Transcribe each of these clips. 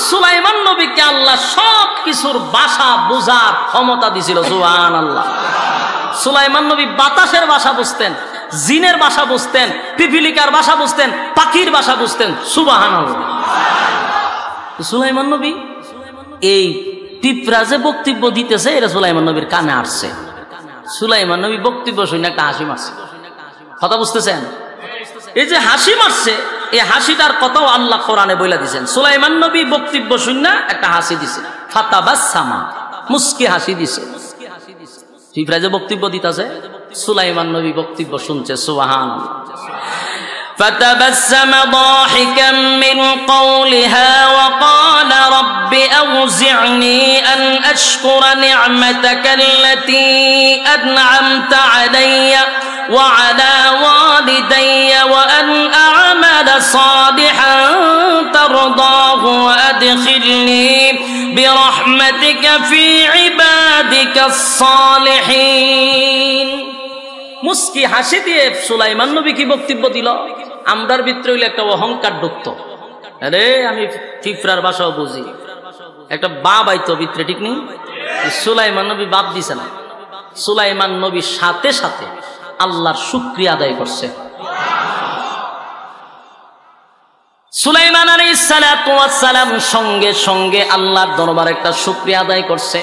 সুলাইমান নবীকে আল্লাহ সব কিছুর ভাষা বোঝার ক্ষমতা দিছিল। সুবহানাল্লাহ। সুলাইমান নবী বাতাসের ভাষা বুঝতেন, জিনের ভাষা বুঝতেন, পিপিলিকার ভাষা বুঝতেন, পাখির ভাষা বুঝতেন। সুবহানাল্লাহ। সুলাইমান নবী এই পিঁপড়া যে বক্তব্য দিতেছে এটা সুলাইমান নবীর কানে আসছে। সুলাইমান নবী বক্তব্য শুনে একটা হাসি মারছে। কথা বুঝতেছেন? এই যে হাসি মারছে, এই হাসিটার কথাও আল্লাহ কোরআনে বলে দিয়েছেন। সুলাইমান নবী বক্তব্য শুনে একটা হাসি দিছে, ফাতাবাসসামা, মুস্কি হাসি দিছে। পিঁপড়া যে বক্তব্য দিতেছে, সুলাইমান নবী বক্তব্য শুনছে। সুবহানাল্লাহ। فتبسم ضاحكا من قولها وقال رب أوزعني أن أشكر نعمتك التي أنعمت علي وعلى والدي وأن أعمل صالحا ترضاه وأدخلني برحمتك في عبادك الصالحين। মুস্কি হাসি দিয়ে সুলাইমান নবী কি বক্তব্য দিল? আমরার ভিতরে হইলে একটা অহংকার ঢুকত, আরে আমি পিঁপড়ার ভাষাও বুঝি, একটা বাপ আইতো ভিতরে, ঠিক নেই? সুলাইমান নবী বাপ দিছে না। সুলাইমান নবীর সাথে সাথে আল্লাহর শুকরিয়া আদায় করছে। সুলাইমান আলাইহিস সালাতু ওয়াস সালাম সঙ্গে সঙ্গে আল্লাহর দরবারে একটা শুকরিয়া আদায় করছে।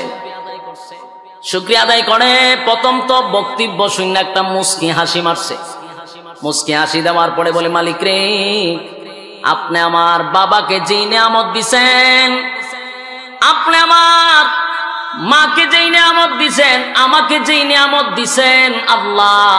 শুকরিয়া আদায় করে প্রথম তো বক্তব্য শুনে একটা মুস্কি হাসি মারছে। মুস্কি হাসি দেওয়ার পরে বলে, মালিক রে, আপনি আমার বাবাকে যেই নিয়ামত দিছেন, আপনি আমার মাকে যেই নিয়ামত দিছেন, আমাকে যেই নিয়ামত দিছেন, আল্লাহ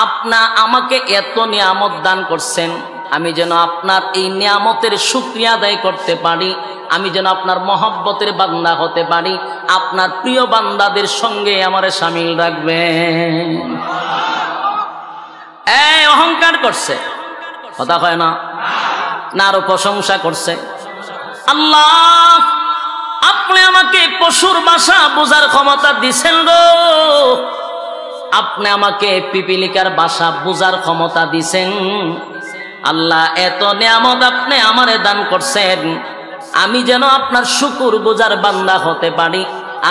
আপনা আমাকে এত নিয়ামত দান করছেন, আমি যেন আপনার এই নিয়ামতের শুকরিয়া আদায় করতে পারি, আমি যেন আপনার মহব্বতের বান্দা হতে পারি, আপনার প্রিয় বান্দাদের সঙ্গে আমারে শামিল রাখবেন। এই অহংকার করছে, কথা কয় না, না আরো প্রশংসা করছে। আল্লাহ আপনি আমাকে পশুর ভাষা বোঝার ক্ষমতা দিছেন গো, আপনি আমাকে পিপিলিকার ভাষা বোঝার ক্ষমতা দিছেন। আল্লাহ এত নিয়ামত আপনি আমারে দান করছেন, আমি যেন আপনার শুকর গুজার বান্দা হতে পারি,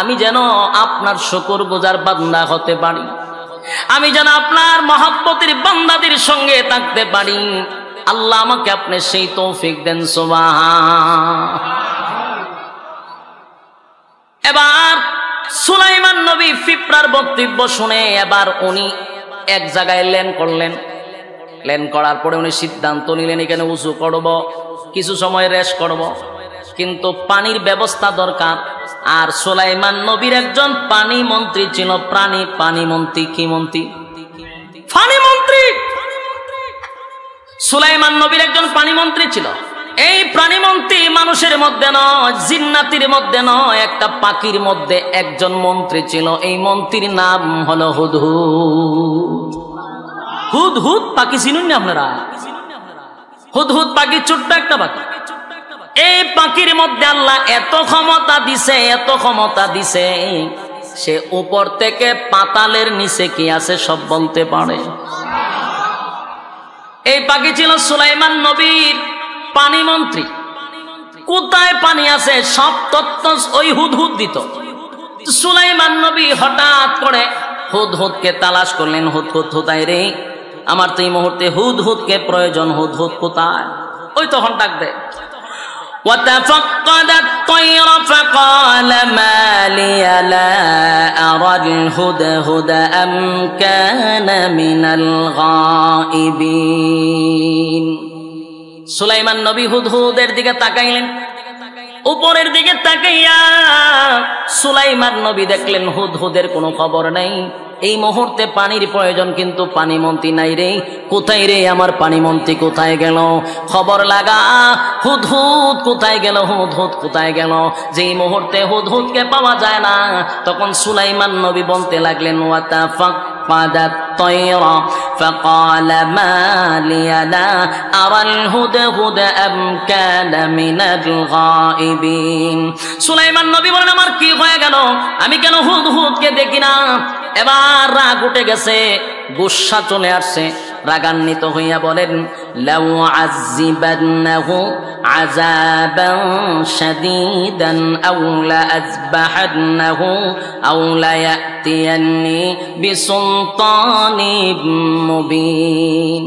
আমি যেন আপনার শুকর গুজার বান্দা হতে পারি, আমি যেন আপনার মহব্বতের বান্দাদের সঙ্গে থাকতে পারি। আল্লাহ আমাকে আপনি সেই তৌফিক দেন। সুবহানাল্লাহ। এবার সুলাইমান নবী পিঁপড়ার বক্তব্য শুনে এবার উনি এক জায়গায় ল্যান্ড করলেন। ল্যান্ড করার পরে উনি সিদ্ধান্ত নিলেন এখানে উঁচু করব, কিছু সময় রেস্ট করব, কিন্তু পানির ব্যবস্থা দরকার। আর সুলাইমান নবীর একজন পানি মন্ত্রী ছিল, পানি মন্ত্রী। কি মন্ত্রী? পানি মন্ত্রী। সুলাইমান নবীর একজন পানি মন্ত্রী ছিল। এই প্রাণী মন্ত্রী মানুষের মধ্যে নয়, জিন্নাতির মধ্যে নয়, একটা পাখির মধ্যে একজন মন্ত্রী ছিল। এই মন্ত্রীর নাম হলো হুদহুদ। হুদহুদ পাখি চিনুন না আপনারা? হুদহুদ পাখি ছোট্ট একটা পাখি। এই পাখির মধ্যে আল্লাহ এত ক্ষমতা দিছে, এত ক্ষমতা দিছে, সে উপর থেকে পাতালের নিচে কি আছে সব বলতে পারে। এই পাখি ছিল সুলাইমান নবীর পানি মন্ত্রী। কোথায় পানি আছে সব তথ্য ওই হুদহুদ দিত। সুলাইমান নবী হঠাৎ করে হুদহুদকে তালাশ করলেন। হুদহুদ কোথায় রে? আমার তো এই মুহূর্তে হুদহুদকে প্রয়োজন। হুদহুদ কোথায়? ওই তখন ডাক দেয়, وتفقد الطير فقال ما لي لا أرى الهدهد أم كان من الغائبين। সুলাইমান নবী হুদহুদের দিকে তাকাইলেন। উপরের দিকে তাকাইয়া সুলাইমান নবী দেখলেন হুদহুদের কোনো খবর নাই। এই মুহূর্তে পানির প্রয়োজন, কিন্তু পানি মন্ত্রী নাই রে। কোথায় রে আমার পানি মন্ত্রী? কোথায় গেল? খবর লাগা, হুদহুদ কোথায় গেল? হুদহুদ কোথায় গেল? যেই মুহূর্তে হুদহুদকে পাওয়া যায় না, তখন সুলাইমান নবী বলতে লাগলেন, وتفقد الطير فقال ما لي لا أرى الهدهد أم كان من الغائبين। সুলাইমান নবী বলেন, আমার কি হয়ে গেল? আমি কেন হুদহুদকে দেখি না? এবার রাগ উঠে গেছে, গুসা চলে আসছে। রাগান্বিত হইয়া বলেন লাউ আযিবান্নাহু আযাবান শাদীদান আও লা আযবাহান্নাহু আও লা ইয়াতিয়ান্নি বিসুলতানিম মুবিন।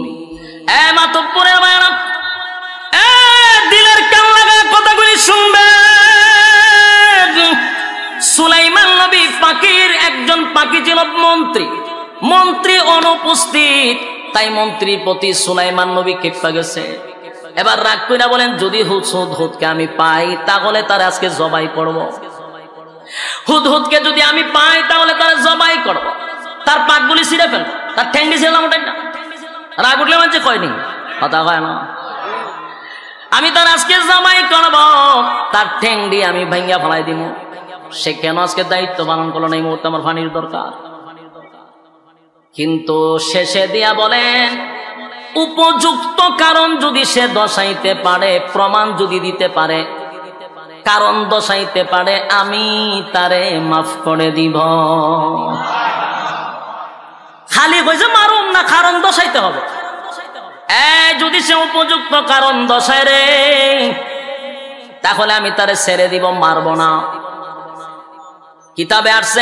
মাতব্বরের ভাইরা, দিলের কান লাগা কথাগুলি শুনবেন। সুলাইমান নবী পাখির একজন পাখি ছিল মন্ত্রী, মন্ত্রী অনুপস্থিত, তাই মন্ত্রীর প্রতি সুলাইমান নবী ক্ষেপা গেছে। এবার রাগ কইরা বলেন যদি হুদহুদকে আমি পাই তাহলে তার আজকে জবাই করব। হুদহুদকে যদি আমি পাই তাহলে তার জবাই করব, তার পাকগুলি ছিঁড়ে ফেলব, তার ঠ্যাংটি ছিঁড়লাম ওটাই না। রাগ উঠলে মানে কয়নি কথা হয় না, আমি তার আজকে জবাই করব, তার ঠ্যাংটি আমি ভাঙ্গা ফেলাই দিব। সে কেন আজকে দায়িত্ব পালন করলো না, এই মুহূর্তে আমার পানির দরকার। কিন্তু শেষে দিয়া বলেন উপযুক্ত কারণ যদি সে দর্শাইতে পারে, প্রমাণ যদি দিতে পারে, কারণ দর্শাইতে পারে, আমি তারে মাফ করে দিব। খালি কইছে মারুম না, কারণ দর্শাইতে হবে। যদি সে উপযুক্ত কারণ দর্শায় রে, তাহলে আমি তারে ছেড়ে দিব, মারব না। কিতাবে আসছে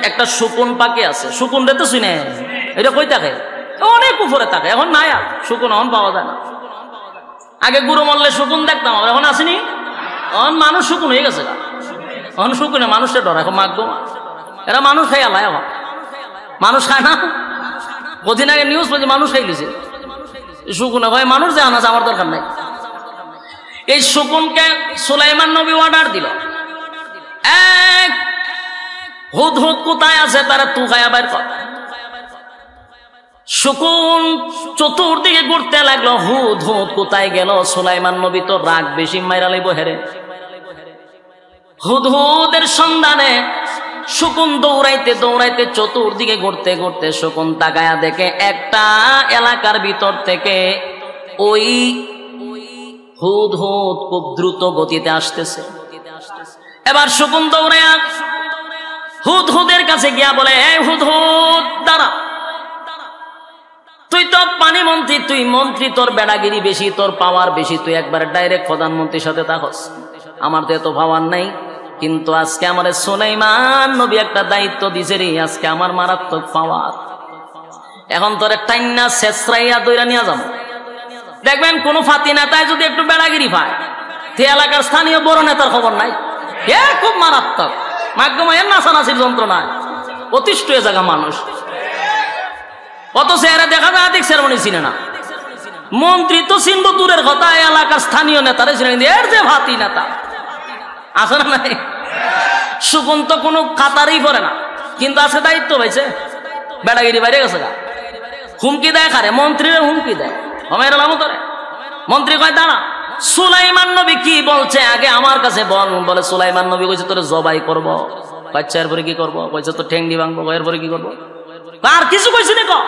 একটা শকুন পাখি আছে, শকুন রে তো শুনে এটা কই থাকে, অনেক উপরে থাকে, এখন নাই আর শকুন, এখন পাওয়া যায় না। আগে গুরু মল্লে শকুন দেখতাম, এখন আসেনি, এখন মানুষ শকুন হয়ে গেছে, এখন শকুনে মানুষের ডর, এখন মাগবো এরা মানুষ খাই আলায়, এখন মানুষ খায় না। কদিন আগে নিউজ বলছে মানুষ খাই দিছে শকুনে, ভাই মানুষ যে আনা আমার দরকার নাই। এই শকুনকে সুলাইমান নবী অর্ডার দিল, এক হুদহুদ কোথায় আছে তারা তুকায়া বাইর কর। শকুন চতুর্দিকে ঘুরতে লাগলো, হুদহুদ কোথায় গেল। সুলাইমান নবী তো রাগ বেশি, মাইরা লইব হেরে। হুদহুদের সন্ধানে শকুন দৌড়াইতে দৌড়াইতে চতুর্দিকে ঘুরতে ঘুরতে শকুন তাকায়া দেখে একটা এলাকার ভিতর থেকে ওই হুদহুদ খুব দ্রুত গতিতে আসতেছে। এবার শকুন দৌড়ায়া হুদহুদের কাছে গিয়া বলে, এই হুদহুদ দাঁড়া, তুই তো পানি মন্ত্রী, তুই মন্ত্রী, তোর বেড়াগিরি বেশি, তোর পাওয়ার বেশি, তুই একবার ডাইরেক্ট প্রধানমন্ত্রীর সাথে থাকস, আমার তো এত পাওয়ার নাই। কিন্তু আজকে আমার সুলাইমান নবী একটা দায়িত্ব দিছে রে, আজকে আমার মারাত্মক পাওয়ার, এখন তোরে টাইনা শেষরাইয়া দইরা নিয়ে যাবো। দেখবেন কোন ফাতি নেতায় যদি একটু বেড়াগিরি পায়, সে এলাকার স্থানীয় বড় নেতার খবর নাই, এ খুব মারাত্মক, মাধ্যমের নাচানাচির যন্ত্রণায় অতিষ্ঠ হয়ে জায়গা মানুষ। অত চেহারা দেখা যায় আদিক সেরেমনি চিনে না, মন্ত্রী তো চিনব দূরের কথা, এলাকার স্থানীয় নেতারে চিনে, এর যে ভাতি নেতা আছে না নাই। শকুন তো কোনো কাতারই পড়ে না, কিন্তু আছে দায়িত্ব পাইছে, বেড়াগিরি বাইরে গেছে গা, হুমকি দেয় কারে, মন্ত্রীর হুমকি দেয়, হমের লাভ করে। মন্ত্রী কয় দাঁড়া, সুলাইমান নবী কি বলছে আগে আমার কাছে বল। বলে সুলাইমান নবী কইছে তোরে জবাই করব। বাচ্চা এরপরে কি করবো, কইছে তো ঠেংডি ভাঙবো, এরপরে কি করবো, আর কিছু কইছি না।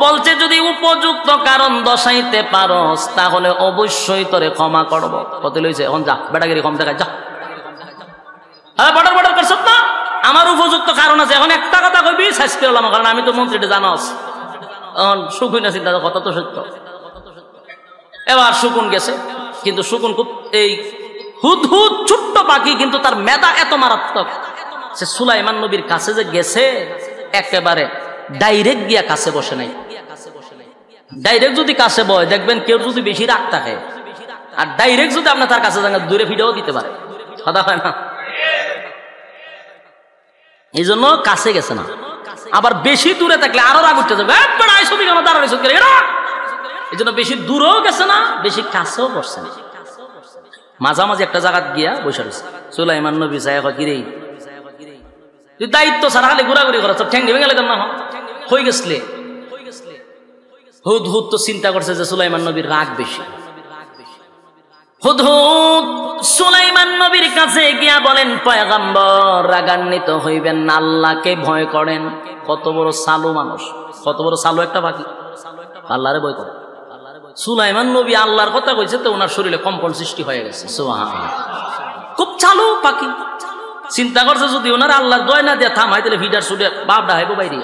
বলছে যদি উপযুক্ত কারণ দর্শাইতে পারস তাহলে অবশ্যই তোরে ক্ষমা করব। কত লইছে, এখন যা বেটাগিরি কম দেখায়, যা বর্ডার বর্ডার করছ না, আমার উপযুক্ত কারণ আছে, এখন একটা কথা কইবি শেষ করলাম, কারণ আমি তো মন্ত্রীটা জানাস। শকুন না চিন্তা, কথা তো সত্য। এবার শকুন গেছে, কিন্তু শকুন খুব এই হুদহুদ ছোট্ট পাখি, কিন্তু তার মেধা এত মারাত্মক, সে সুলাইমান নবীর কাছে যে গেছে একেবারে ডাইরেক্ট গিয়া কাছে বসে নাই। ডাইরেক্ট যদি কাছে বয় দেখবেন কেউ যদি বেশি রাগ থাকে, আর ডাইরেক্ট যদি আপনার তার কাছে যান দূরে ভিডিও দিতে পারে, কথা হয় না। এই জন্য কাছে গেছে না, আবার বেশি দূরে থাকলে আরো রাগ উঠতে যাবে, এই জন্য বেশি দূরেও গেছে না, বেশি কাছেও বসছে না, মাঝামাঝি একটা জায়গা গিয়া বসে রয়েছে। সুলাইমান নবী সাহেব গিরেই তুই দায়িত্ব ছাড়া খালি ঘোরাঘুরি করা, তোর ঠ্যাং ভেঙে গেলে না হয়ে গেছলে। হুদহুদ তো চিন্তা করছে যে সুলাইমান নবীর রাগ বেশি। হুদহুদ সুলাইমান নবীর কাছে গিয়া বলেন, পয়গম্বর রাগান্বিত হইবেন না, আল্লাহকে ভয় করেন। কত বড় সালু মানুষ, কত বড় সালু একটা পাখি, আল্লাহরে ভয় করে। সুলাইমান নবী আল্লাহর কথা কইছে তো ওনার শরীরে কম্পন সৃষ্টি হয়ে গেছে, সুবহানাল্লাহ। খুব চালু পাখি, চিন্তা করছে যদি ওনার আল্লাহর দয় না দিয়ে থামাই তাহলে ভিডার সুডে বাপ ডাহাইবো বাইরে।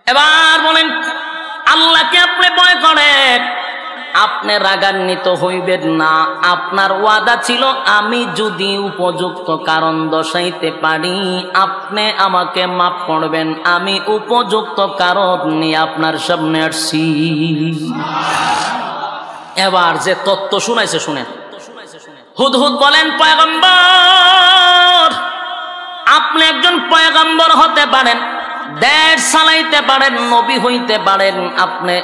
এবার বলেন, আল্লাহকে আপনি ভয় করেন, আপনি রাগান্বিত হইবেন না। আপনার ওয়াদা ছিল, আমি যদি উপযুক্ত কারণ দর্শাইতে পারি আপনি আমাকে মাফ করবেন। আমি উপযুক্ত কারণ নিয়ে আপনার সামনে আসছি। এবার যে তত্ত্ব শুনাইছে শুনেন। হুদহুদ বলেন, পয়গম্বর, আপনি একজন পয়গম্বর হতে পারেন, দেশ চালাইতে পারেন, নবী হইতে পারেন, আপনি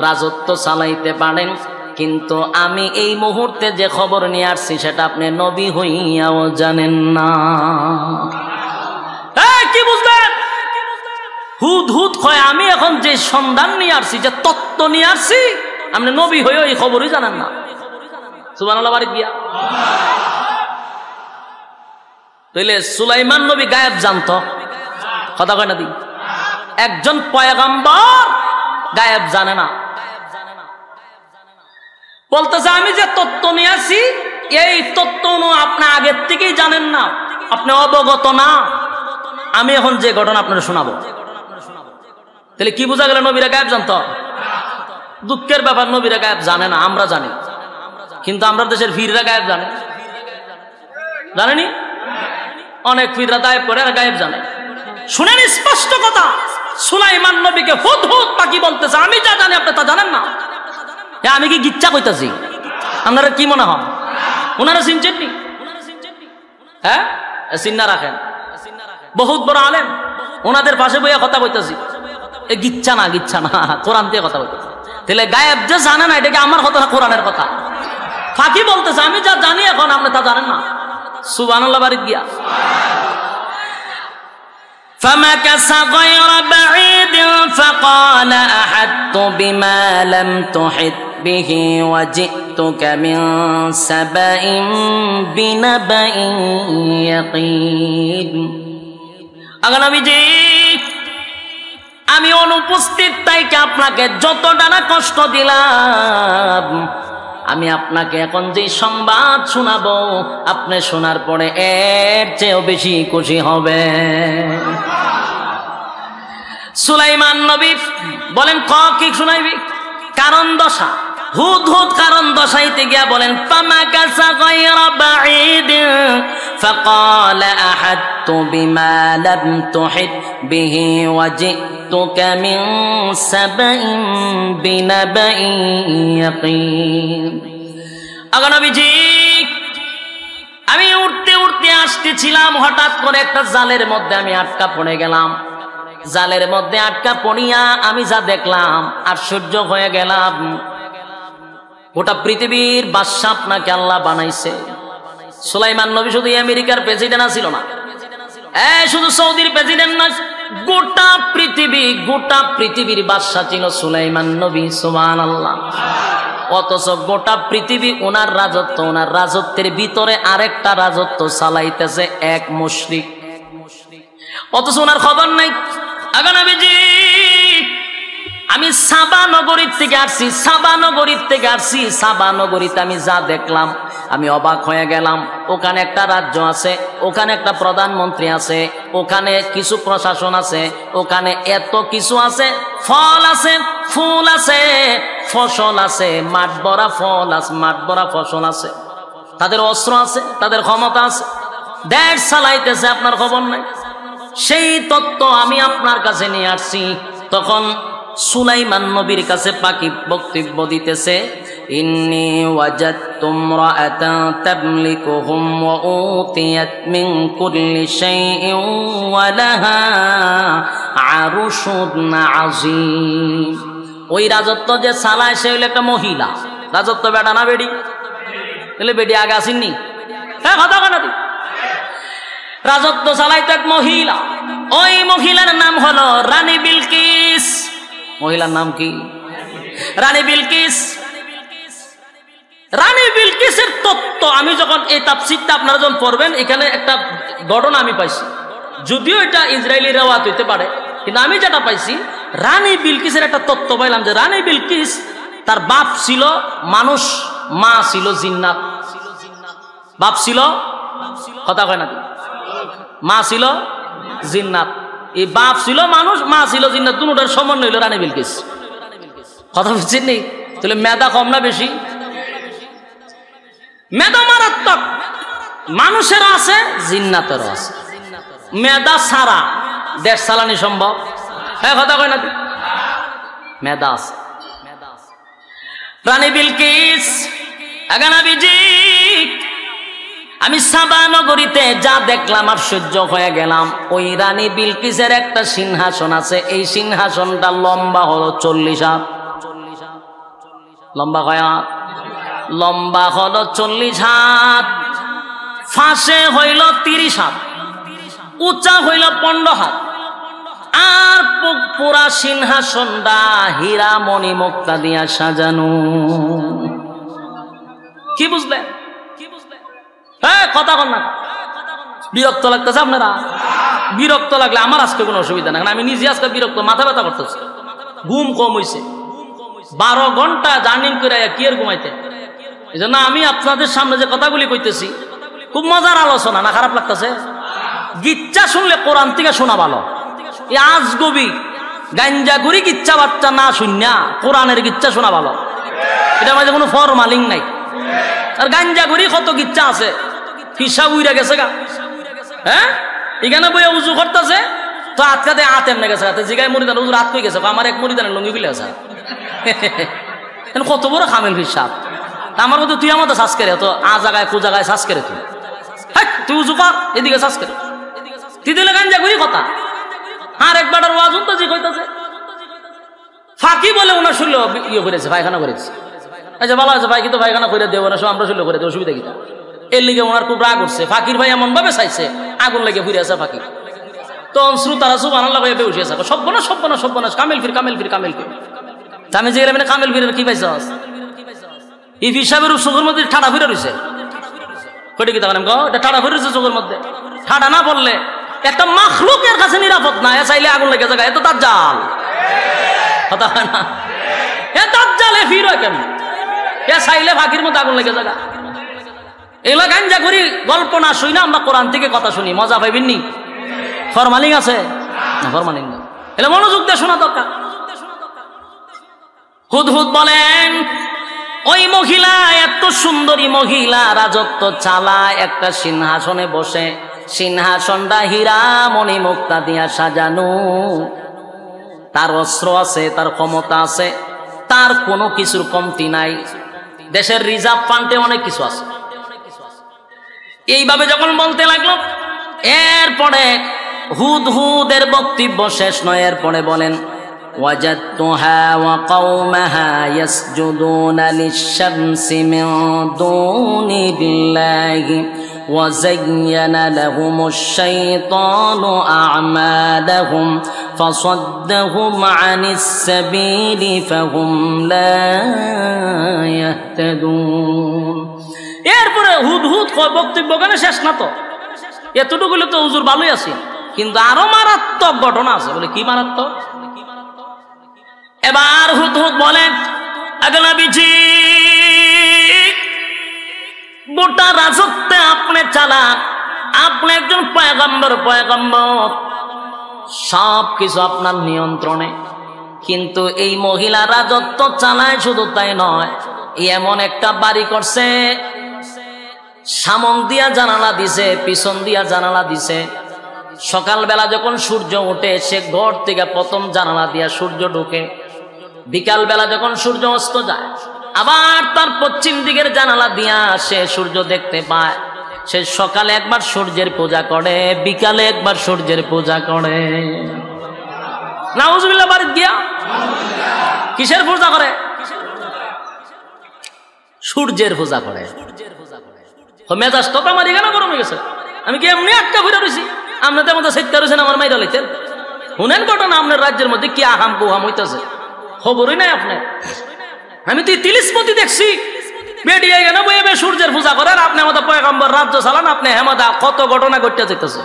রাজত্ব চালাইতে পারেন, কিন্তু আমি এই মুহূর্তে যে খবর নিয়ে আসছি সেটা আপনি নবী হইয়াও জানেন না। কি বুঝলেন? হুদহুদ কয়, আমি এখন যে সন্ধান নিয়ে আসছি, যে তত্ত্ব নিয়ে আসছি, আপনি নবী হয়েও এই খবরই জানেন না। সুবহানাল্লাহ বাড়ি গিয়া তাইলে সুলাইমান নবী গায়েব জানতো? কথা কয় না দি? একজন পয়গম্বর গায়েব জানে না। বলতেছে, আমি যে তত্ত্ব নিয়ে আসি এই তত্ত্ব আপনি আগের থেকেই জানেন না, আপনি অবগত না। আমি এখন যে ঘটনা আপনারা শোনাবো, তাহলে কি বোঝা গেল? নবীরা গায়েব জানতো? দুঃখের ব্যাপার, নবীরা গায়েব জানে না, আমরা জানি। কিন্তু আমরা দেশের ফিররা গায়েব জানে, জানেনি? অনেক ফিররা গায়েব করে, আর গায়েব জানে। শুনেন স্পষ্ট কথা, সুলাইমান নবীকে হুদহুদ পাখি বলতেছে, আমি যা জানি আপনি তা জানেন না। আমি কি গিচ্ছা কইতাছি? আপনারা কি মনে হয় ওনারা চিনছেন নি? হ্যাঁ, চিন্না রাখেন, বহুত বড় আলেম, ওনাদের পাশে বইয়া কথা কইতাছি। এ গিচ্ছা না, গিচ্ছা না, কোরআন দিয়ে কথা কইতাছি। তাহলে গায়েব যে জানে না, এটাকে আমার কথা না, কোরআনের কথা। ফাঁকি বলতেছে, আমি যা জানি এখন আপনি তা জানেন না। সুবহানাল্লাহ বাড়ি গিয়া فمكث غير بعيد فقال أحطت بما لم تحط به وجئتك من سبأ بنبأ يقين। আগে নবীজি, আমি অনুপস্থিত তাইকে আপনাকে যতটা না কষ্ট দিলাম, আমি আপনাকে এখন যে সংবাদ শোনাবো, আপনি শোনার পরে এর চেয়েও বেশি খুশি হবে। সুলাইমান নবী বলেন, কি শুনাইবি? কারণ দশা। হুদহুদ কারণ দশাইতে গিয়া বলেন, ফামাকাসা গায়রা বাঈদ ফাকালা আহাদতু বিমা লাম তুহিত বিহি ওয়াজিতুকা মিন সাবাইন বিনাবাইন ইয়াকিন। আগা নবীজি, আমি উঠতে উঠতে আসতেছিলাম, হঠাৎ করে একটা জালের মধ্যে আমি আটকা পড়ে গেলাম। জালের মধ্যে আটকা পড়িয়া আমি যা দেখলাম, আশ্চর্য হয়ে গেলাম। গোটা পৃথিবীর বাদশা আপনাকে আল্লাহ বানাইছে। সুলাইমান নবী শুধু আমেরিকার প্রেসিডেন্ট ছিল না, শুধু সৌদির প্রেসিডেন্ট না, গোটা পৃথিবীর বাদশা ছিল সুলাইমান নবী। সুবহানাল্লাহ। অথচ গোটা পৃথিবী ওনার রাজত্ব, ওনার রাজত্বের ভিতরে আরেকটা রাজত্ব চালাইতেছে এক মুশরিক, অথচ ওনার খবর নাই। আগে নবীজি, আমি সাবা নগরীর থেকে আসছি, সাবা নগরীতে আমি যা দেখলাম আমি অবাক হয়ে গেলাম। ওখানে একটা রাজ্য আছে, ওখানে একটা প্রধানমন্ত্রী আছে, ওখানে কিছু প্রশাসন আছে, ওখানে এত কিছু আছে, ফল আছে, ফুল আছে, ফসল আছে, মাঠ ভরা ফল আছে, মাঠ ভরা ফসল আছে, তাদের অস্ত্র আছে, তাদের ক্ষমতা আছে, দেশ চালাইতেছে, আপনার খবর নাই। সেই তত্ত্ব আমি আপনার কাছে নিয়ে আসছি। তখন সুলাইমান নবীর কাছে পাখি বক্তব্য দিতেছে, ইন্নী ওয়াজাদতু ইমরাআতান তামলিকুহুম ওয়া উতিয়াত মিন কুল্লি শাইইন ওয়া লাহা আরশুন আযীম। ওই রাজত্ব যে চালায় সে হইল একটা মহিলা। রাজত্ব বেটা না বেডি? তাহলে বেডি আগে আসেননি? হ্যাঁ, কথা কথা। রাজত্ব চালাইতো এক মহিলা। ওই মহিলার নাম হলো রানী বিলকিস। মহিলার নাম কি? রানী বিলকিস। রানী বিলকিসের তত্ত্ব আমি যখন এই তাফসীরটা আপনারা যখন পড়বেন, এখানে একটা ঘটনা আমি পাইছি, যদিও এটা ইসরায়েলি রেওয়াত হইতে পারে, কিন্তু আমি যেটা পাইছি, রানী বিলকিসের একটা তত্ত্ব পাইলাম যে রানী বিলকিস তার বাপ ছিল মানুষ, মা ছিল জিন্নাত। বাপ ছিল, কথা কয় না, মা ছিল জিন্নাত। এই বাপ ছিল মানুষ, মা ছিল জিন্নাত, দুটোটার সমন্বয় হইল রানী বিলকিস। কথা বুঝছেন নি? তাহলে মেধা কম না বেশি? মেধা মারাত্মক, মানুষেরও আছে জিন্নাতেরও আছে। মেধা ছাড়া দেশ চালানি সম্ভব? হ্যাঁ কথা কয় না? মেধা আছে। রানী বিলকিস আগানাবিজি, আমি সাবা নগরীতে যা দেখলাম আর সহ্য হয়ে গেলাম। ওই রানী বিলকিসের একটা সিংহাসন আছে, এই সিংহাসনটা লম্বা হলো 40 হাত। লম্বা কয় হাত? লম্বা হলো 40 হাত, ফাঁসে হইল 30 হাত, উঁচা হইল 15 হাত। আর পুরা সিংহাসনটা হীরা মণি মুক্তা দিয়া সাজানো। কি বুঝলেন? হ্যাঁ কথা কন না। বিরক্ত লাগতেছে আপনারা? বিরক্ত লাগলে আমার আজকে কোনো অসুবিধা না, আমি নিজে আজকে বিরক্ত, মাথা ব্যথা করতেছি, ঘুম কম হয়েছে। 12 ঘন্টা জার্নি করে কি আর ঘুমাইতে। এই জন্য আমি আপনাদের সামনে যে কথাগুলি কইতেছি খুব মজার আলোচনা, না খারাপ লাগতেছে? গিচ্ছা শুনলে কোরআন থেকে শোনা ভালো। এই আজগবি গাঞ্জাগুড়ি গিচ্ছা বাচ্চা না শুননা কোরআনের গিচ্ছা শোনা ভালো। এটা মাঝে কোনো ফরমালিং নাই। আর গাঞ্জাগুড়ি কত গিচ্ছা আছে, হিসাব উইরা গেছে গা। হ্যাঁ এখানে বইয়া উজু করতেছে তো আটকাতে আতেম না গেছে, জিগায় মরিদান উজুর আত কই গেছে, আমার এক মরিদানের লুঙ্গি বিলে আছে। কত বড় খামেল হিসাব। আমার মধ্যে তুই আমাদের শ্বাস করে তো আ জায়গায় কু জায়গায় শ্বাস করে তুই, হ্যাঁ তুই উজু কর এদিকে শ্বাস করে তুই দিলে গাঞ্জাগুড়ি কথা। আর একবার ওয়াজ উনতেছি কইতাছে ফাঁকি বলে ওনার শুনলো ইয়ে করেছে, পায়খানা করেছে। আচ্ছা ভালো আছে ভাই, কিন্তু পায়খানা করে দেবো না, সব আমরা শুনলো করে দেবো, অসুবিধা কি? এর লিগে ওনার খুব রাগ করছে। ফাঁকির ভাই এমন ভাবে চাইছে আগুন লেগে ফিরে আছে ফাঁকি। তখন শ্রোতারা সুবহানাল্লাহ ভাই বেউসে আছে, সব্বনাশ সব্বনাশ সব্বনাশ, কামেল ফির কামেল ফির কামেল ফির। আমি যে গেলাম কামেল ফিরের কি পাইছ? এই হিসাবের চোখের মধ্যে ঠাডা ফিরে রয়েছে। কটি কি তখন এটা ঠাডা ফিরে রয়েছে চোখের মধ্যে। ঠাডা না বললে একটা মাখলুকের কাছে নিরাপদ না, এ চাইলে আগুন লেগে যাবে। এত তার জাল কথা হয় না? এ তার জালে ফির হয় কেন? এ চাইলে ফাঁকির মধ্যে আগুন লেগে যাবে। এগুলো গাঞ্জা করি গল্প না শুই না, আমরা কোরআন থেকে কথা শুনি, মজা পাইবেন নি? ফরমালিং আছে না? ফরমালিং না, এলে মনোযোগ দিয়ে শোনা দরকার। হুদহুদ বলেন ওই মহিলা, এত সুন্দরী মহিলা রাজত্ব চালায় একটা সিংহাসনে বসে। সিংহাসনটা হীরা মণি মুক্তা দিয়া সাজানো। তার অস্ত্র আছে, তার ক্ষমতা আছে, তার কোনো কিছুর কমতি নাই। দেশের রিজার্ভ ফান্ডে অনেক কিছু আছে। এইভাবে যখন বলতে লাগলো, এরপরে হুদহুদের বক্তব্য শেষ নয়, এরপরে বলেন ওয়াজাদতুহা ওয়া কওমাহা ইয়াসজুদুনা লিশ-শামসি মিন দুনিল্লাহি ওয়া যায়্যানা লাহুমুশ-শাইতানু আ'মালাহুম ফাসাদ্দাহুম আনিস-সাবিলি ফাহুম লা ইয়াহতাদুন। এরপরে হুদহুদ বক্তব্য কেন শেষ না তো, এতটুকু তো হুজুর ভালোই আছে, কিন্তু আরো মারাত্মক ঘটনা আছে। বলে কি মারাত্মক? এবার হুদহুদ বলেন আগলাবিজি গোটা রাজত্বে আপনি চালান, আপনি একজন পয়গম্বর, পয়গম্বর সব কিছু আপনার নিয়ন্ত্রণে। কিন্তু এই মহিলা রাজত্ব চালায়, শুধু তাই নয়, এমন একটা বাড়ি করছে, সামন দিয়া জানালা দিছে, পিছন দিয়া জানালা দিছে। সকালবেলা যখন সূর্য ওঠে সে ঘর থেকে প্রথম জানালা দিয়া সূর্য ঢোকে, বিকাল বেলা যখন সূর্য অস্ত যায় আবার তার পশ্চিম দিকের জানালা দিয়া সে সূর্য দেখতে পায়। সে সকালে একবার সূর্যের পূজা করে, বিকালে একবার সূর্যের পূজা করে। নাউজুবিল্লাহ। বাড়ি গিয়া কিসের পূজা করে? সূর্যের পূজা করে। মেজাজ তো আমার এখানে গরম হয়ে গেছে। আমি কি এমনি আটকা ঘুরে রয়েছি? আপনাদের মধ্যে সেটকা রয়েছেন আমার মাইরা লাইতেন। শুনেন ঘটনা আপনার রাজ্যের মধ্যে কি আহাম কুহাম হইতেছে, খবরই নাই আপনার। আমি তো তিলিসমতি দেখছি বেডিয়ে গেল বইয়ে সূর্যের পূজা করেন, আপনি আমাদের পয়গম্বর রাজ্য চালান, আপনি হেমাদা কত ঘটনা ঘটতে যেতেছে।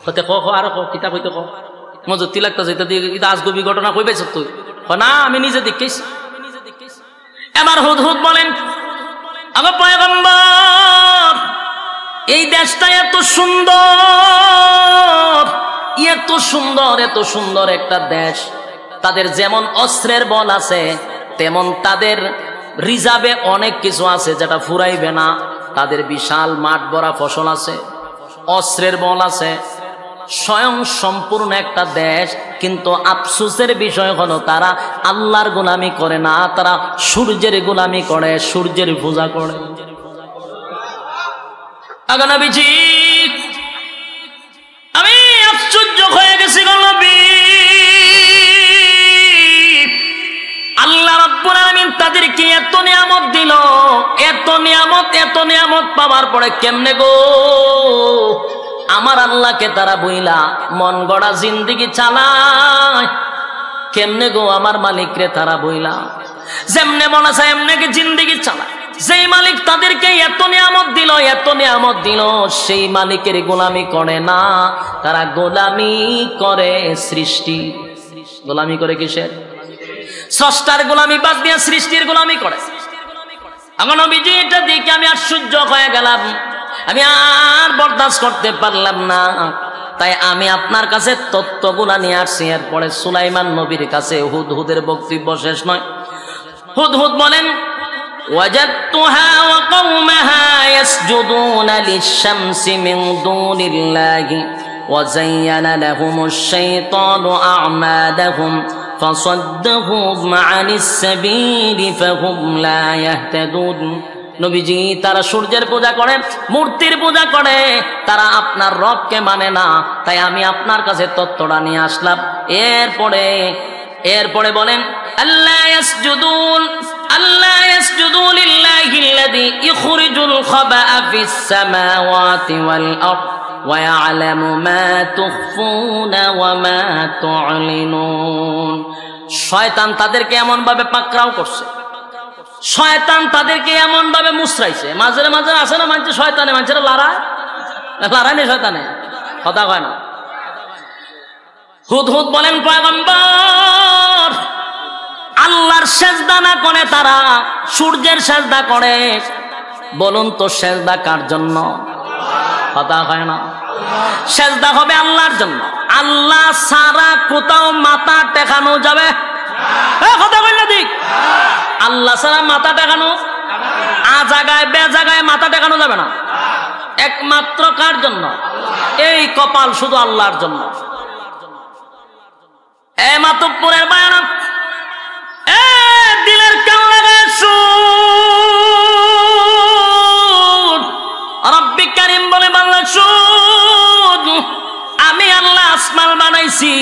হতে আরো কিতাব হইতে মজুতি লাগতেছে, আজগবি ঘটনা কই পাইছ তুই? না আমি নিজে দেখেছি। এবার হুদহুদ বলেন আমার পয়গম্বর এই দেশটা এত সুন্দর, এত সুন্দর একটা দেশ, তাদের যেমন অস্ত্রের বল আছে তেমন তাদের রিজার্ভে অনেক কিছু আছে যেটা ফুরাইবে না। তাদের বিশাল মাঠ ভরা ফসল আছে, অস্ত্রের বল আছে, স্বয়ং সম্পূর্ণ একটা দেশ। কিন্তু আফসোসের বিষয় হলো তারা আল্লাহর গোলামি করে না, তারা সূর্যের গোলামি করে, সূর্যের পূজা করে। আগে নবীজি আমি আশ্চর্য হয়ে গেছি গো নবী, আল্লাহ রাব্বুল আলামিন তাদেরকে এত নিয়ামত দিল, এত নিয়ামত পাওয়ার পরে কেমনে গো আমার আল্লাহকে তারা বইলা মন গড়া জিন্দেগি চালায়? কেমনে গো আমার মালিকরে তারা বইলা যেমনে মনে চায় এমনে কি জিন্দেগি চালায়? যেই মালিক তাদেরকে এত নিয়ামত দিল সেই মালিকের গোলামি করে না, তারা গোলামি করে সৃষ্টি। গোলামি করে কিসের? স্রষ্টার গোলামি বাদ দিয়ে সৃষ্টির গোলামি করে। আমার নবীজি এটা দেখে আমি আশ্চর্য হয়ে গেলাম, আমি আর বরদাস্ত করতে পারলাম না। তাই আমি আপনার কাছে তত্ত্বগুলা নিয়ে আসছি। এরপরে সুলাইমান নবীর কাছে হুদহুদের বক্তব্য শেষ নয়। হুদহুদ বলেন, ওয়াজাদতুহা ওয়া কওমাহা ইয়াসজুদুনা লিশ-শামসি মিন দুনিল্লাহি ওয়া যায়্যানা লাহুমুশ শাইতানু আ'মালাহুম ফাসাদ্দাহুম আনিস সাবিলি ফাহুম লা ইয়াহতাদুন। নবীজি তারা সূর্যের পূজা করে, মূর্তির পূজা করে, তারা আপনার রবকে মানে না। তাই আমি আপনার কাছে তত্ত্বটা নিয়ে আসলাম। এরপরে বলেন, আল্লাহ ইয়াসজুদু লিল্লাহিল্লাযী ইখরিজুল খাবা'a ফিস সামাওয়াতি ওয়াল আরদ ওয়া ইয়া'লামু মা তুখফুনা ওয়া মা তু'লিনুন। শয়তান তাদেরকে এমন ভাবে পাকড়াও করছে, শয়তান তাদেরকে এমন ভাবে মুসরাইছে। মাঝে মাঝে আসে না মানছে শয়তানে, মানুষেরা লড়ায় নেই, শয়তানে কথা কয় না। হুদহুদ বলেন, পয়গম্বর আল্লাহর সেজদা না করে তারা সূর্যের সেজদা করে। বলুন তো সেজদা কার জন্য? কথা হয় না। সেজদা হবে আল্লাহর জন্য। আল্লাহ ছাড়া কোথাও মাথা টেকানো যাবে? কথা বল না দিক। আল্লাহ ছাড়া মাথা টেকানো, আ জায়গায় বে জায়গায় মাথা টেকানো যাবে না। একমাত্র কার জন্য? এই কপাল শুধু আল্লাহর জন্য। এ মাতব্বরের বায়ান, এ দিলের কান লাগায় শুন। রব্বি কারীম বলে, বাংলা শুন, আমি আল্লাহ আসমান বানাইছি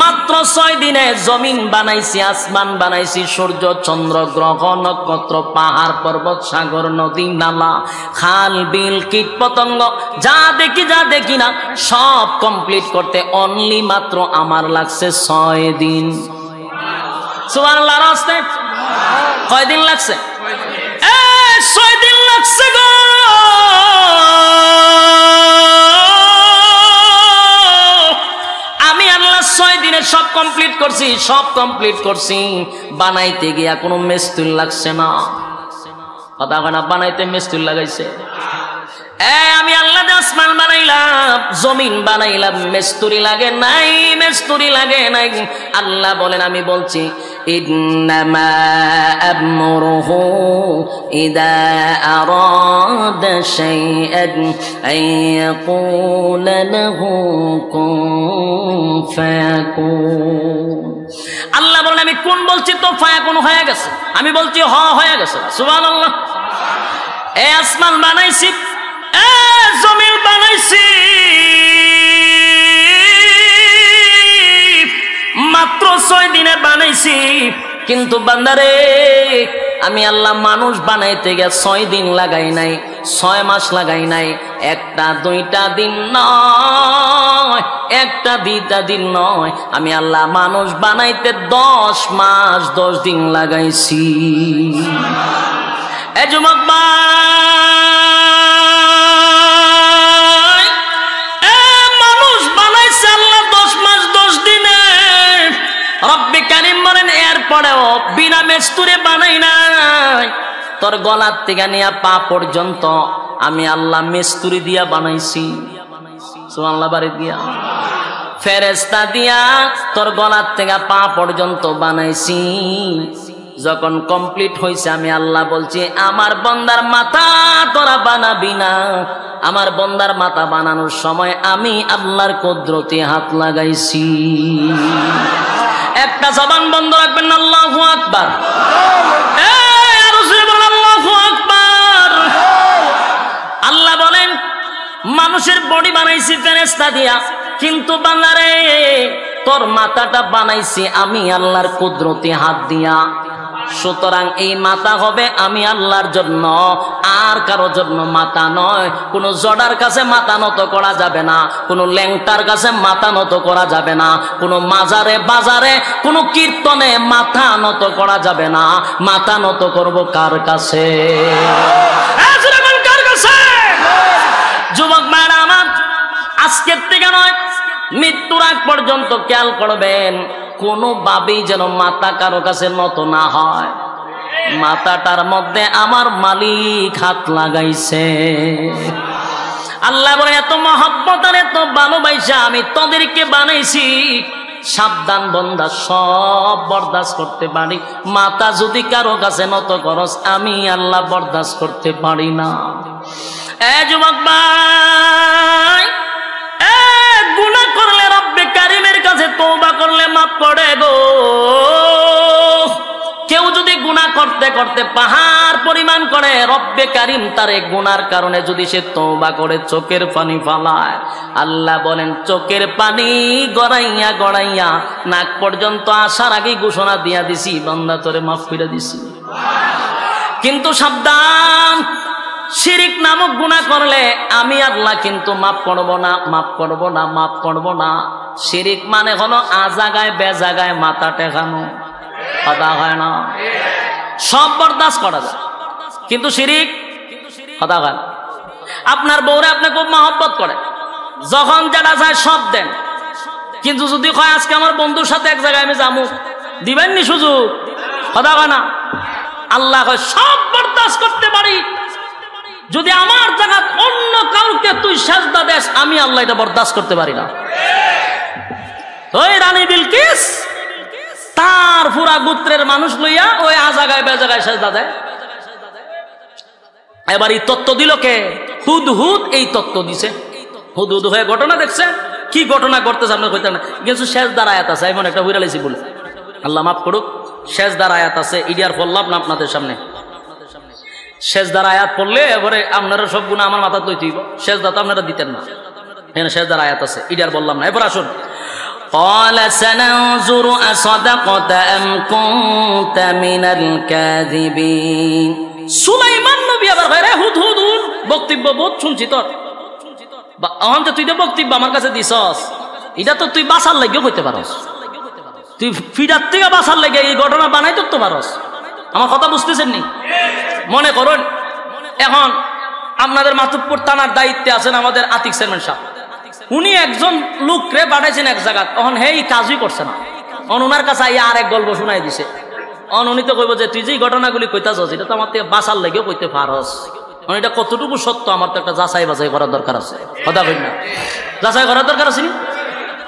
মাত্র 6 দিনে, জমিন বানাইছি, আসমান বানাইছি, সূর্য চন্দ্র গ্রহ নক্ষত্র পাহাড় পর্বত সাগর নদী নালা খাল বিল কীট পতঙ্গ যা দেখি না সব কমপ্লিট করতে অনলি মাত্র আমার লাগছে 6 দিন। সুবহানাল্লাহ। রাস্তে কয় দিন লাগছে? 6 দিন লাগছে গো। আমি আল্লাহ 6 দিনে সব কমপ্লিট করছি। বানাইতে গিয়া কোনো মিস্ত্রি লাগছে না। কথা হয় না? বানাইতে মিস্ত্রি লাগাইছে। আমি আল্লাহ আসমান বানাইলাম, জমিন বানাইলাম, মিস্ত্রি লাগে নাই। আল্লাহ বলেন, আমি বলছি, ইন্নামা আমরুহু ইযা আরাদা শাইআন আইয়াকুলা লাহু কুন ফায়াকুন। আল্লাহ বলেন, আমি কোন বলছি তো ফায়াকুন হয়ে গেছে, আমি বলছি হয়ে গেছে। সুবহানাল্লাহ। আসমান বানাইছি, জমিন বানাইছি, মাত্র 6 দিনে বানাইছি। কিন্তু বান্দারে, আমি আল্লাহ মানুষ বানাইতে গিয়ে 6 দিন লাগাই নাই, 6 মাস লাগাই নাই, 1-2 দিন নয়, 1-2 দিন নয়, আমি আল্লাহ মানুষ বানাইতে 10 মাস 10 দিন লাগাইছি। এ যুবক ভাই, মানুষ বানাইছে আল্লাহ 10 মাস 10 দিনে। রব্বে কারীম বলেন, এরপরেও বিনা মিস্ত্রি বানাই নাই, তোর গলার থেকে নিয়ে পা পর্যন্ত আমি আল্লাহ মিস্ত্রি দিয়া বানাইছি। সুবহানাল্লাহ। বাড়ি দিয়া ফেরেশতা দিয়া তোর গলার থেকে পা পর্যন্ত বানাইছি। যখন কমপ্লিট হয়েছে আমি আল্লাহ বলছি আমার বান্দার মাথা তোরা বানাবি না। আমার বান্দার মাথা বানানোর সময় আমি আল্লাহর কুদরতে হাত লাগাইছি। একটা জবান বন্ধ রাখবেন না, আল্লাহু আকবার। আল্লাহু আকবার। আল্লাহ বলেন মানুষের বডি বানাইছি ফেরেশতা দিয়া, কিন্তু বান্দারে তোর মাথাটা বানাইছি আমি আল্লাহর কুদরতে হাত দিয়া। সুতরাং এই মাথা হবে আমি আল্লাহর জন্য, আর কারো জন্য মাথা নয়। কোন জড়ার কাছে মাথা নত করা যাবে না, কোন ল্যাংটার কাছে মাথা নত করা যাবে না, কোন মাজারে বাজারে কোন কীর্তনে মাথা নত করা যাবে না। মাথা নত করব কার কাছে? যুবক ভাইরা আমার, আজকের থেকে নয় মৃত্যুর আগ পর্যন্ত খেয়াল করবেন কোনোভাবেই যেন মাথা কারো কাছে নত না হয়। মাথাটার মধ্যে আমার মালিক হাত লাগাইছে। আল্লাহ বলে এত মহব্বত আর এত ভালোবাসা আমি তোদেরকে বানাইছি, সাবধান বান্দা সব বরদাস্ত করতে পারি, মাথা যদি কারো কাছে নত করস আমি আল্লাহ বরদাস্ত করতে পারি না। যুবক ভাই, গুনাহ করলে রব্বে কারিমের কাছে তওবা করলে মাফ করে গো। কেউ যদি গুনাহ করতে করতে পাহাড় পরিমাণ করে, রব্বে কারিম তার এই গুনার কারণে যদি সে তওবা করে চোখের পানি ফালায়, আল্লাহ বলেন চোখের পানি গড়াইয়া গড়াইয়া নাক পর্যন্ত আসার আগেই ঘোষণা দিয়া দিছি বান্দা তোরে মাফ করে দিছি। কিন্তু সাবধান, শিরিক নামক গুনাহ করলে আমি আল্লাহ কিন্তু মাফ করব না, মাফ করব না, মাফ করব না। শিরিক মানে হলো আজাগায় বেজাগায় মাথা টেকানো, কথা হয় না। সব বরদাস্ত করা যায়, কিন্তু শিরিক কথা হয় না। আপনার বউরে আপনি খুব মহব্বত করে, যখন যেটা চায় সব দেন, কিন্তু যদি কয় আজকে আমার বন্ধুর সাথে এক জায়গায় আমি যাবো, দিবেন নি সুযোগ? কথা হয় না। আল্লাহ কয় সব বরদাস্ত করতে পারি, যদি আমার জায়গা অন্য কাউকে তুই সাজদা দেস আমি আল্লাহ এটা বরদাস্ত করতে পারি না। ওই রানী বিলকিস তার পুরা গোত্রের মানুষ লইয়া ওই আজাগায় বেজাগায় সাজদা দেয়। এবার এই তত্ত্ব দিল কে? হুদহুদ এই তত্ত্ব দিছে। হুদহুদ হয়ে ঘটনা দেখছে, কি ঘটনা ঘটতেছে আপনার কইতে না। কিছু সেজদার আয়াত আছে, এমন একটা হইরা লাইছি বলে আল্লাহ মাফ করুক। সেজদার আয়াত আছে, ইডিয়ার পড়লাম না আপনাদের সামনে। সেজদার আয়াত পড়লে এবারে আপনারা সব গুনাহ আমার মাথা লইতে হইব, সেজদা তো আপনারা দিতেন না। এখানে সেজদার আয়াত আছে, ইডিয়ার বললাম না। এবার আসুন, قال سننظر أصدقت أم كنت من الكاذبين। সুলাইমান নবী আবার কয় হুদহুদ বক্তব্য বহুত শুনছি তোর, এখন তো তুই তো বক্তব্য আমার কাছে দিছস, এটা তো তুই বাঁচার লাগিও কইতে পারস, তুই ফিরার থেকে বাঁচার লাগে এই ঘটনা বানাই তো পারস। আমার কথা বুঝতেছেন নি? মনে করুন এখন আপনাদের মাতুবপুর থানার দায়িত্বে আছেন আমাদের আতিক চেয়ারম্যান সাহেব, উনি একজন লোকরে পাঠাইছেন এক জায়গা, তখন হেই কাজই করছে না, ওনার কাছে আর এক গল্প শুনাই দিছে। উনি তো কইব যে তুই যে ঘটনাগুলি কইতাছস এটা তো আমার থেকে বাঁচার লাগেও কইতে পারস, এটা কতটুকু সত্য আমার তো একটা যাচাই বাছাই করার দরকার আছে। কথা কই না, যাচাই করার দরকার আছে নি?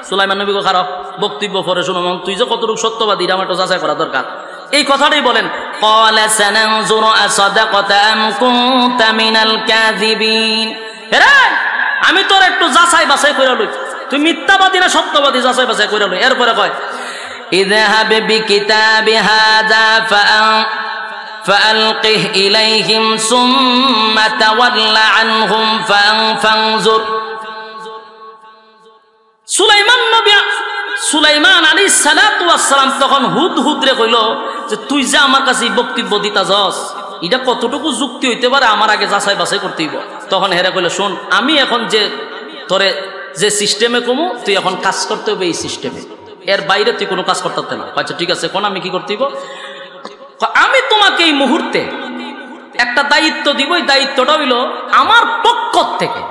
সুলাইমান নবী খারাপ বক্তব্য পরে শুনো, তুই যে কতটুকু সত্যবাদী এটা আমার তো যাচাই করা দরকার। এই কথাটাই বলেন, ক্বালা সানানজুরু আসাদাকাতা আম কুনতা মিনাল কাযিবিন। আমি তোর একটু যাচাই বাছাই কইরা লই, তুই মিথ্যাবাদী না সত্যবাদী যাচাই বাছাই কইরা লই। এরপরে কয় ইযহাব বিকিতাবি হাযা ফাআলকিহ ইলাইহিম সুম্মা তাওয়াল্লা আনহুম ফানজুর। সুলাইমান আলাইহিস সালাতু ওয়াস সালাম তখন হুদহুদ রে কইল যে তুই যে আমার কাছে বক্তব্য দিতাছস এটা কতটুকু যুক্তি হইতে পারে আমার আগে যাচাই বাছাই করতে হইব। তখন হেরে কইল শোন, আমি এখন যে তোরে যে সিস্টেমে কমু তুই এখন কাজ করতে হবে এই সিস্টেমে, এর বাইরে তুই কোনো কাজ করতে পারতে না। আচ্ছা ঠিক আছে, কোন আমি কি করতে হইব? আমি তোমাকে এই মুহূর্তে একটা দায়িত্ব দিব, এই দায়িত্বটা হইল আমার পক্ষ থেকে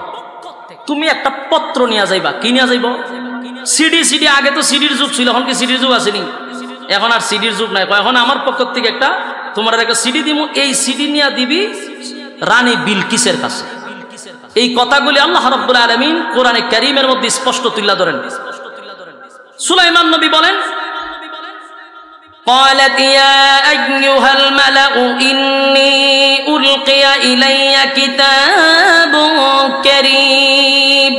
তুমি একটা পত্র নিয়ে যাইবা। কি নিয়ে যাইব? সিডি। আগে তো সিডির যুগ ছিল, এখন কি সিডির যুগ আসেনি? এখন আর সিডির যুগ নাই। এখন আমার পক্ষ থেকে একটা তোমার একটা সিডি দিব, এই সিডি নিয়ে দিবি রানী বিলকিসের কাছে। এই কথাগুলি আল্লাহ রাব্বুল আলামিন কোরআনে কারীমের মধ্যে স্পষ্ট তুলে ধরেন। সুলাইমান নবী বলেন, قالت يا أيها الملأ إني ألقي إلي كتاب كريم।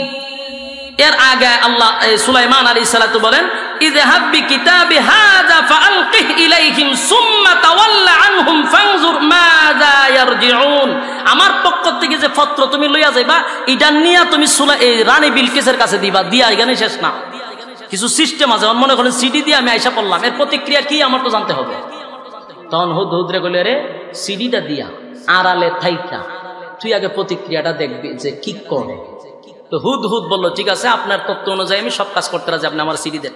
এর আগে আল্লাহ সুলাইমান আলাইহিস সালাতু বলেন, ইযহাব বিকিতাবি হাযা ফাআলকিহ ইলাইহিম সুম্মা তাওয়াল্লা আনহুম ফানজুর মাযা ইয়ারজিউন। আমার পক্ষ থেকে যে পত্র তুমি লইয়া যাইবা, এটা নিয়া তুমি রানী বিলকিসের কাছে দিবা। দিয়া এখানে শেষ না, কিছু সিস্টেম আছে। মনে করেন সিডি দিয়ে আমি আইসা পড়লাম, এর প্রতিক্রিয়া কি আমার তো জানতে হবে। তখন হুদহুদরে কইলে, রে সিডিটা দিয়া আড়ালে থাইকা তুই আগে প্রতিক্রিয়াটা দেখবি যে কি করে। তো হুদহুদ বলল, ঠিক আছে, আপনার তত্ত্ব অনুযায়ী আমি সব কাজ করতে রাজি, আপনি আমার সিডি দেন।